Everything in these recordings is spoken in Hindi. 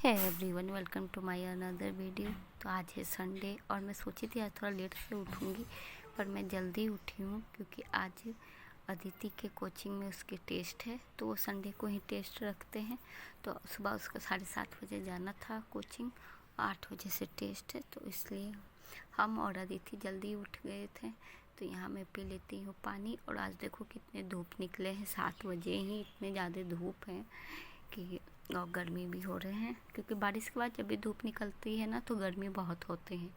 है everyone, welcome to my another video. तो आज है संडे और मैं सोची थी आज थोड़ा लेट से उठूँगी, पर मैं जल्दी उठी हूँ क्योंकि आज अदिति के कोचिंग में उसके टेस्ट है। तो वो संडे को ही टेस्ट रखते हैं। तो सुबह उसको 7:30 बजे जाना था कोचिंग, 8 बजे से टेस्ट है, तो इसलिए हम और अदिति जल्दी उठ गए थे। तो यहाँ मैं पी लेती हूँ पानी। और आज देखो कितने धूप निकले हैं, 7 बजे ही इतने ज़्यादा धूप हैं कि और गर्मी भी हो रहे हैं, क्योंकि बारिश के बाद जब भी धूप निकलती है ना तो गर्मी बहुत होते हैं।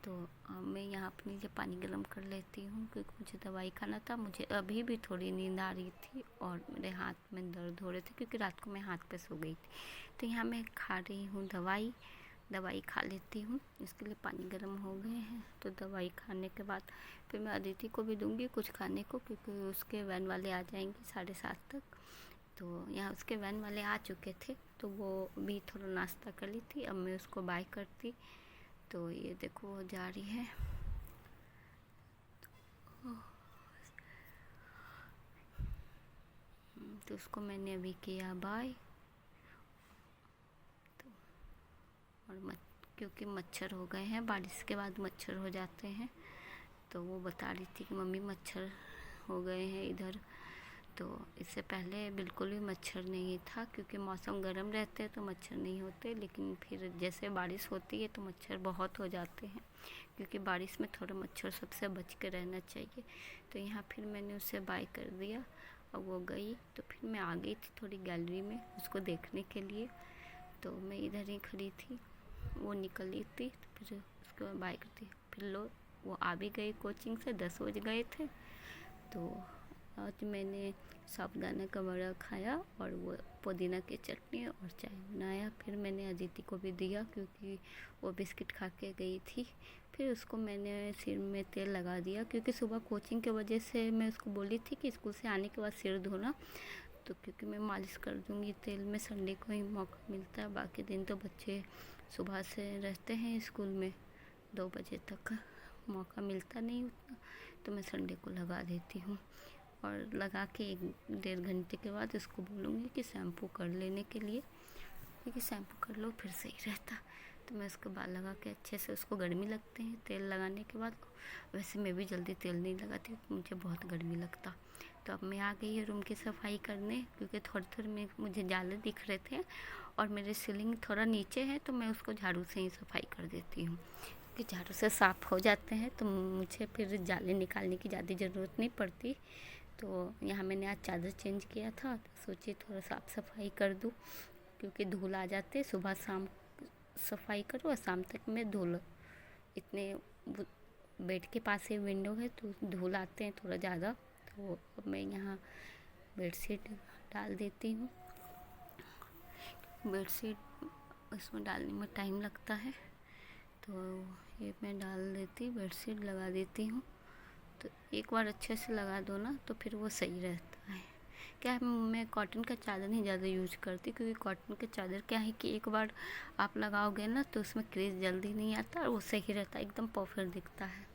तो मैं यहाँ अपने लिए पानी गर्म कर लेती हूँ क्योंकि मुझे दवाई खाना था। मुझे अभी भी थोड़ी नींद आ रही थी और मेरे हाथ में दर्द हो रहे थे क्योंकि रात को मैं हाथ पे सो गई थी। तो यहाँ मैं खा रही हूँ दवाई खा लेती हूँ। इसके लिए पानी गर्म हो गए हैं। तो दवाई खाने के बाद फिर मैं अदिति को भी दूँगी कुछ खाने को, क्योंकि उसके वैन वाले आ जाएंगे 7:30 तक। तो यहाँ उसके वैन वाले आ चुके थे, तो वो भी थोड़ा नाश्ता कर ली थी। अब मैं उसको बाय करती। तो ये देखो वो जा रही है। तो उसको मैंने अभी किया बाय। तो और क्योंकि मच्छर हो गए हैं, बारिश के बाद मच्छर हो जाते हैं। तो वो बता रही थी कि मम्मी मच्छर हो गए हैं इधर। तो इससे पहले बिल्कुल भी मच्छर नहीं था, क्योंकि मौसम गर्म रहते हैं तो मच्छर नहीं होते, लेकिन फिर जैसे बारिश होती है तो मच्छर बहुत हो जाते हैं, क्योंकि बारिश में थोड़ा मच्छर सबसे बच के रहना चाहिए। तो यहाँ फिर मैंने उसे बाय कर दिया। अब वो गई तो फिर मैं आ गई थी थोड़ी गैलरी में उसको देखने के लिए। तो मैं इधर ही खड़ी थी, वो निकली थी तो फिर उसको बाय करती। फिर लो वो आ भी गई कोचिंग से, 10 बज गए थे। तो आज मैंने साबूदाना का बड़ा खाया और वो पुदीना की चटनी और चाय बनाया। फिर मैंने अदिति को भी दिया क्योंकि वो बिस्किट खा के गई थी। फिर उसको मैंने सिर में तेल लगा दिया, क्योंकि सुबह कोचिंग के वजह से मैं उसको बोली थी कि स्कूल से आने के बाद सिर धोना। तो क्योंकि मैं मालिश कर दूँगी तेल में, संडे को ही मौका मिलता है, बाकी दिन तो बच्चे सुबह से रहते हैं स्कूल में, 2 बजे तक मौका मिलता नहीं उतना। तो मैं संडे को लगा देती हूँ और लगा के 1-1.5 घंटे के बाद इसको बोलूँगी कि शैम्पू कर लेने के लिए, क्योंकि शैम्पू कर लो फिर सही रहता। तो मैं उसके बाल लगा के अच्छे से, उसको गर्मी लगते हैं तेल लगाने के बाद। वैसे मैं भी जल्दी तेल नहीं लगाती, मुझे बहुत गर्मी लगता। तो अब मैं आ गई है रूम की सफाई करने, क्योंकि थोड़ी थोड़ी में मुझे जाले दिख रहे थे और मेरे सीलिंग थोड़ा नीचे है, तो मैं उसको झाड़ू से ही सफाई कर देती हूँ, कि झाड़ू से साफ़ हो जाते हैं तो मुझे फिर जाले निकालने की ज़्यादा ज़रूरत नहीं पड़ती। तो यहाँ मैंने आज चादर चेंज किया था, तो सोची थोड़ा साफ़ सफाई कर दूँ, क्योंकि धूल आ जाते, सुबह शाम सफाई करो और शाम तक में धूल इतने, बेड के पास ही विंडो है तो धूल आते हैं थोड़ा ज़्यादा। तो अब मैं यहाँ बेडशीट डाल देती हूँ। बेडशीट इसमें डालने में टाइम लगता है, तो ये मैं डाल देती, बेडशीट लगा देती हूँ। तो एक बार अच्छे से लगा दो ना तो फिर वो सही रहता है। क्या है, मैं कॉटन का चादर नहीं ज़्यादा यूज करती, क्योंकि कॉटन के चादर क्या है कि एक बार आप लगाओगे ना तो उसमें क्रेज जल्दी नहीं आता और वो सही रहता है, एकदम परफेक्ट दिखता है।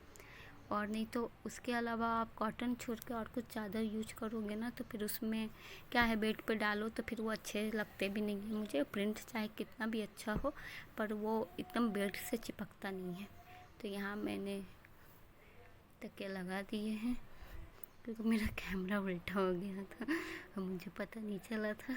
और नहीं तो उसके अलावा आप कॉटन छोड़ के और कुछ चादर यूज करोगे ना तो फिर उसमें क्या है, बेड पे डालो तो फिर वो अच्छे लगते भी नहीं है। मुझे प्रिंट चाहे कितना भी अच्छा हो, पर वो एकदम बेड से चिपकता नहीं है। तो यहाँ मैंने तकिया लगा दिए हैं, क्योंकि मेरा कैमरा उल्टा हो गया था और मुझे पता नहीं चला था,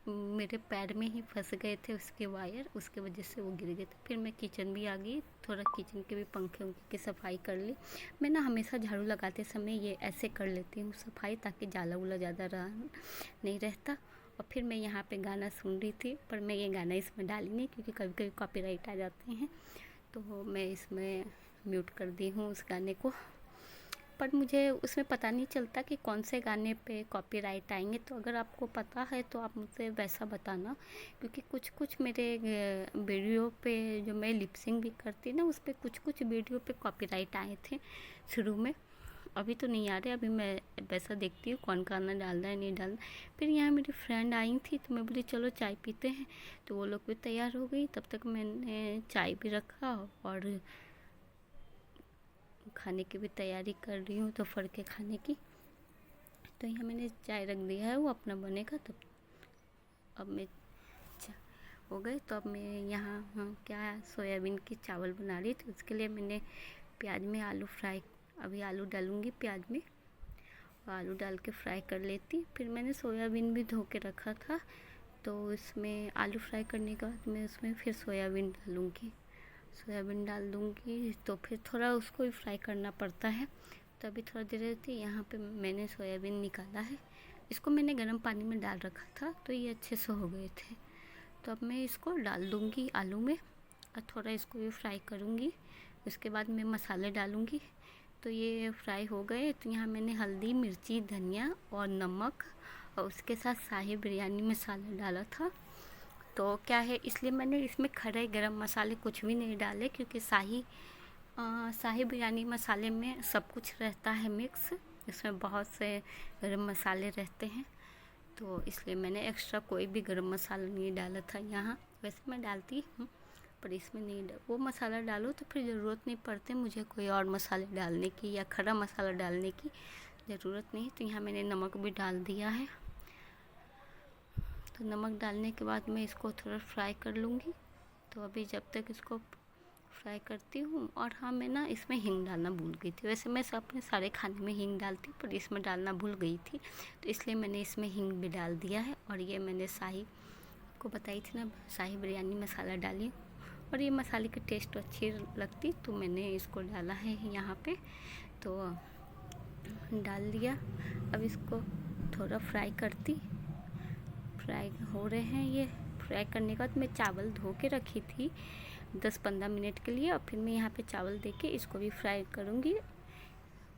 मेरे पैर में ही फंस गए थे उसके वायर, उसके वजह से वो गिर गए थे। फिर मैं किचन भी आ गई, थोड़ा किचन के भी पंखे उंखे की सफाई कर ली। मैं ना हमेशा झाड़ू लगाते समय ये ऐसे कर लेती हूँ सफाई, ताकि जाला उला ज़्यादा नहीं रहता। और फिर मैं यहाँ पे गाना सुन रही थी, पर मैं ये गाना इसमें डाली नहीं, क्योंकि कभी कभी कॉपीराइट आ जाते हैं, तो मैं इसमें म्यूट कर दी हूँ उस गाने को। पर मुझे उसमें पता नहीं चलता कि कौन से गाने पे कॉपीराइट आएंगे। तो अगर आपको पता है तो आप मुझसे वैसा बताना, क्योंकि कुछ कुछ मेरे वीडियो पे जो मैं लिपसिंग भी करती ना, उस पर कुछ वीडियो पे कॉपीराइट आए थे शुरू में। अभी तो नहीं आ रहे, अभी मैं वैसा देखती हूँ कौन गाना डालना है नहीं डालना। फिर यहाँ मेरी फ्रेंड आई थी तो मैं बोली चलो चाय पीते हैं, तो वो लोग भी तैयार हो गई। तब तक मैंने चाय भी रखा और खाने की भी तैयारी कर रही हूँ, दोपहर के खाने की। तो यहाँ मैंने चाय रख दिया है, वो अपना बनेगा तब। अब मैं हो गए। तो अब मैं यहाँ क्या सोयाबीन की चावल बना रही थी। उसके लिए मैंने प्याज में आलू फ्राई, अभी आलू डालूँगी प्याज में, आलू डाल के फ्राई कर लेती। फिर मैंने सोयाबीन भी धो के रखा था, तो इसमें आलू फ्राई करने के बाद मैं उसमें फिर सोयाबीन डालूँगी, सोयाबीन डाल दूँगी। तो फिर थोड़ा उसको भी फ्राई करना पड़ता है। तो अभी थोड़ा देर रहती, यहाँ पे मैंने सोयाबीन निकाला है, इसको मैंने गर्म पानी में डाल रखा था, तो ये अच्छे से हो गए थे। तो अब मैं इसको डाल दूँगी आलू में और थोड़ा इसको भी फ्राई करूँगी। उसके बाद मैं मसाले डालूँगी। तो ये फ्राई हो गए, तो यहाँ मैंने हल्दी, मिर्ची, धनिया और नमक और उसके साथ शाही बिरयानी मसाला डाला था। तो क्या है, इसलिए मैंने इसमें खड़े गरम मसाले कुछ भी नहीं डाले, क्योंकि शाही बिरयानी मसाले में सब कुछ रहता है मिक्स, इसमें बहुत से गरम मसाले रहते हैं। तो इसलिए मैंने एक्स्ट्रा कोई भी गरम मसाला नहीं डाला था यहाँ। वैसे मैं डालती हूँ, पर इसमें नहीं वो मसाला डालो तो फिर ज़रूरत नहीं पड़ती मुझे कोई और मसाले डालने की या खड़ा मसाला डालने की ज़रूरत नहीं। तो यहाँ मैंने नमक भी डाल दिया है। तो नमक डालने के बाद मैं इसको थोड़ा फ्राई कर लूँगी। तो अभी जब तक इसको फ्राई करती हूँ, और हाँ मैं ना इसमें हींग डालना भूल गई थी। वैसे मैं अपने सारे खाने में हींग डालती हूँ, पर इसमें डालना भूल गई थी, तो इसलिए मैंने इसमें हींग भी डाल दिया है। और ये मैंने शाही को बताई थी ना, शाही बिरयानी मसाला डाली, और ये मसाले की टेस्ट अच्छी लगती, तो मैंने इसको डाला है यहाँ पे। तो डाल दिया। अब इसको थोड़ा फ्राई करती, फ्राई हो रहे हैं ये। फ्राई करने के बाद मैं चावल धो के रखी थी 10-15 मिनट के लिए, और फिर मैं यहाँ पे चावल दे के इसको भी फ्राई करूँगी।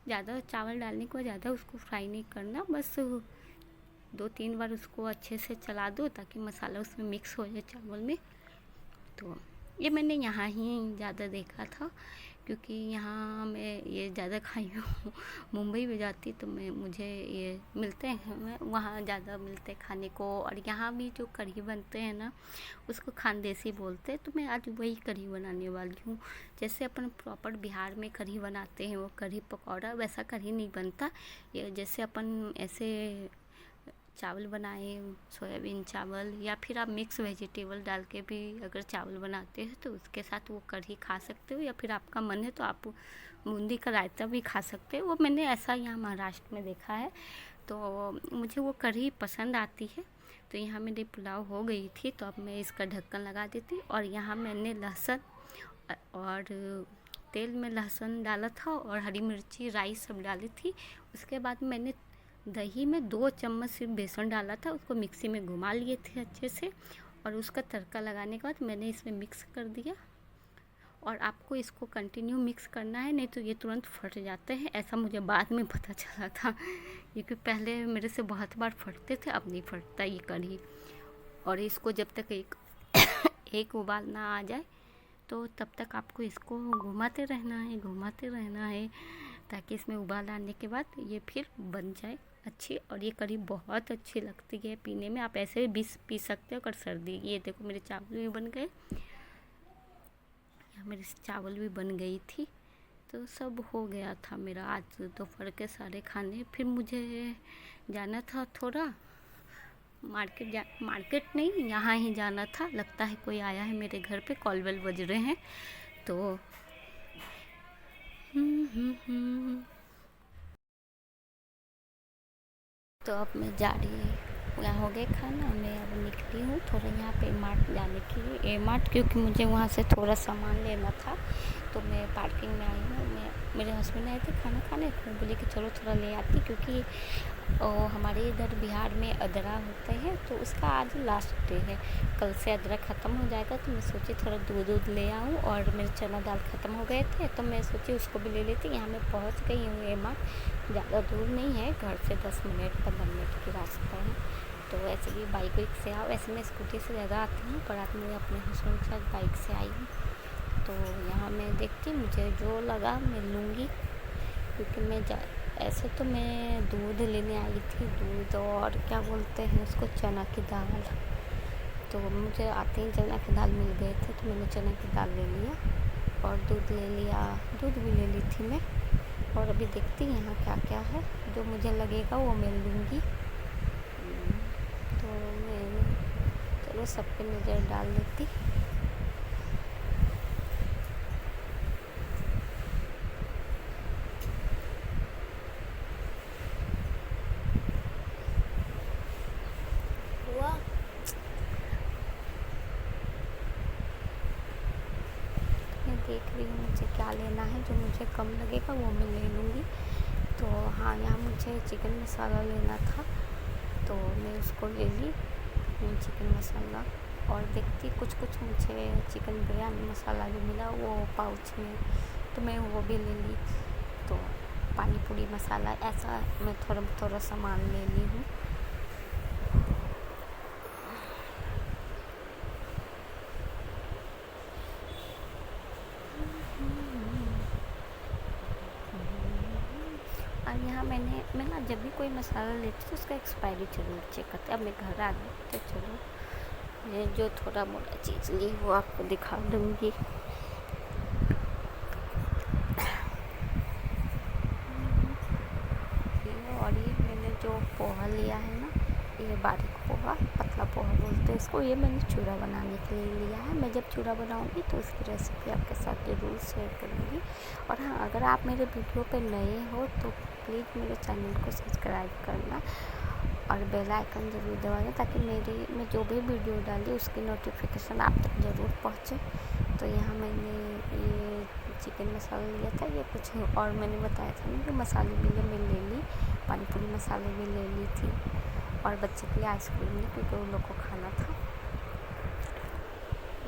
ज़्यादा चावल डालने के बाद ज़्यादा उसको फ्राई नहीं करना, बस 2-3 बार उसको अच्छे से चला दो ताकि मसाला उसमें मिक्स हो जाए चावल में। तो ये मैंने यहाँ ही ज़्यादा देखा था, क्योंकि यहाँ मैं ये ज़्यादा खाई हूँ। मुंबई में जाती तो मुझे ये मिलते हैं, वहाँ ज़्यादा मिलते खाने को। और यहाँ भी जो कढ़ी बनते हैं ना, उसको खानदेसी बोलते हैं। तो मैं आज वही कढ़ी बनाने वाली हूँ। जैसे अपन प्रॉपर बिहार में कढ़ी बनाते हैं, वो कढ़ी पकौड़ा, वैसा कढ़ी नहीं बनता। ये जैसे अपन ऐसे चावल बनाए, सोयाबीन चावल, या फिर आप मिक्स वेजिटेबल डाल के भी अगर चावल बनाते हैं तो उसके साथ वो कढ़ी खा सकते हो, या फिर आपका मन है तो आप बूंदी का रायता भी खा सकते हो। वो मैंने ऐसा यहाँ महाराष्ट्र में देखा है, तो मुझे वो कढ़ी पसंद आती है। तो यहाँ मेरी पुलाव हो गई थी, तो अब मैं इसका ढक्कन लगा देती। और यहाँ मैंने लहसुन और तेल में लहसुन डाला था और हरी मिर्ची, राई सब डाली थी। उसके बाद मैंने दही में 2 चम्मच सिर्फ बेसन डाला था, उसको मिक्सी में घुमा लिए थे अच्छे से। और उसका तड़का लगाने के बाद मैंने इसमें मिक्स कर दिया। और आपको इसको कंटिन्यू मिक्स करना है, नहीं तो ये तुरंत फट जाते हैं। ऐसा मुझे बाद में पता चला था, क्योंकि पहले मेरे से बहुत बार फटते थे, अब नहीं फटता ये कढ़ी। और इसको जब तक एक उबाल ना आ जाए, तो तब तक आपको इसको घुमाते रहना है, ताकि इसमें उबाल आने के बाद ये फिर बन जाए अच्छी। और ये कढ़ी बहुत अच्छी लगती है पीने में। आप ऐसे भी पी सकते हो अगर सर्दी। ये देखो मेरे चावल भी बन गए, या मेरे चावल भी बन गई थी। तो सब हो गया था मेरा आज दोपहर के सारे खाने। फिर मुझे जाना था थोड़ा मार्केट नहीं, यहाँ ही जाना था। लगता है कोई आया है मेरे घर पे, कॉल बेल बज रहे हैं। तो तो अब मैं जा रही हूँ, यहाँ हो गए खाना, मैं अब निकली हूँ थोड़ा यहाँ पे मार्ट जाने के लिए, मार्ट, क्योंकि मुझे वहाँ से थोड़ा सामान लेना था। तो मैं पार्किंग में आई हूँ। मेरे हस्बैंड आए थे खाना खाने, तो मैं बोली कि चलो थोड़ा ले आती, क्योंकि हमारे इधर बिहार में अदरा होते हैं, तो उसका आज लास्ट डे है। कल से अदरा ख़त्म हो जाएगा। तो मैं सोची थोड़ा दूध ले आऊँ, और मेरे चना दाल ख़त्म हो गए थे, तो मैं सोची उसको भी ले लेती। यहाँ मैं पहुँच गई हूँ ये मार्ट, ज़्यादा दूर नहीं है, घर से 10 मिनट 15 मिनट की रास्ता है। तो वैसे भी बाइक से आओ, वैसे मैं स्कूटी से ज़्यादा आती हूँ, पर आज मैं अपने हस्बैंड के साथ बाइक से आई हूँ। तो यहाँ मैं देखती, मुझे जो लगा मैं लूँगी, क्योंकि ऐसे तो मैं दूध लेने आई थी, दूध और क्या बोलते हैं उसको, चना की दाल। तो मुझे आते ही चना की दाल मिल गए थे, तो मैंने चना की दाल ले लिया और दूध ले लिया, दूध भी ले ली थी मैं। और अभी देखती यहाँ क्या क्या है, जो मुझे लगेगा वो मैं लूँगी। तो मैं चलो चलो सब पे नज़र डाल देती। मैं देख रही हूँ मुझे क्या लेना है, जो मुझे कम लगेगा वो मैं ले लूँगी। तो हाँ, यहाँ मुझे चिकन मसाला लेना था तो मैं उसको ले ली, चिकन मसाला। और देखती कुछ मुझे चिकन बिरयानी मसाला भी मिला वो पाउच में, तो मैं वो भी ले ली। तो पानी पूरी मसाला, ऐसा मैं थोड़ा सामान ले ली हूँ। और यहाँ मैं ना जब भी कोई मसाला लेती तो उसका एक्सपायरी ज़रूर चेक करती। अब मैं घर आ गई तो चलो मैं जो थोड़ा मोटा चीज़ ली वो आपको दिखा दूँगी। और ये मैंने जो पोहा लिया है ना, ये बारीक पोहा, पतला पोहा बोलते हैं इसको, ये मैंने चूरा बनाने के लिए लिया है। मैं जब चूरा बनाऊंगी तो उसकी रेसिपी आपके साथ ज़रूर शेयर करूँगी। और हाँ, अगर आप मेरे वीडियो पे नए हो तो प्लीज़ मेरे चैनल को सब्सक्राइब करना और बेल आइकन ज़रूर दबाना, ताकि मैं जो भी वीडियो डाली उसकी नोटिफिकेशन आप तक ज़रूर पहुँचे। तो यहाँ मैंने ये चिकन मसाला लिया था, ये कुछ और मैंने बताया था ना, जो मसाले भी मैं ले ली, पानी पूरी मसाले भी ले ली थी। और बच्चे के लिए आइसक्रीम ली क्योंकि उन लोग को खाना था।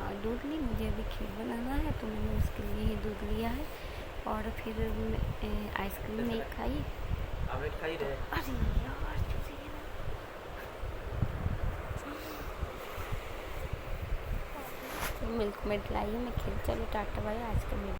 और दूध ली, मुझे अभी खीर बनाना है तो मैंने उसके लिए ही दूध लिया है। और फिर आइसक्रीम नहीं खाई। अरे यार, मिल्क मेड लाई है मैं खीर। चलो टाटा बाय, आज का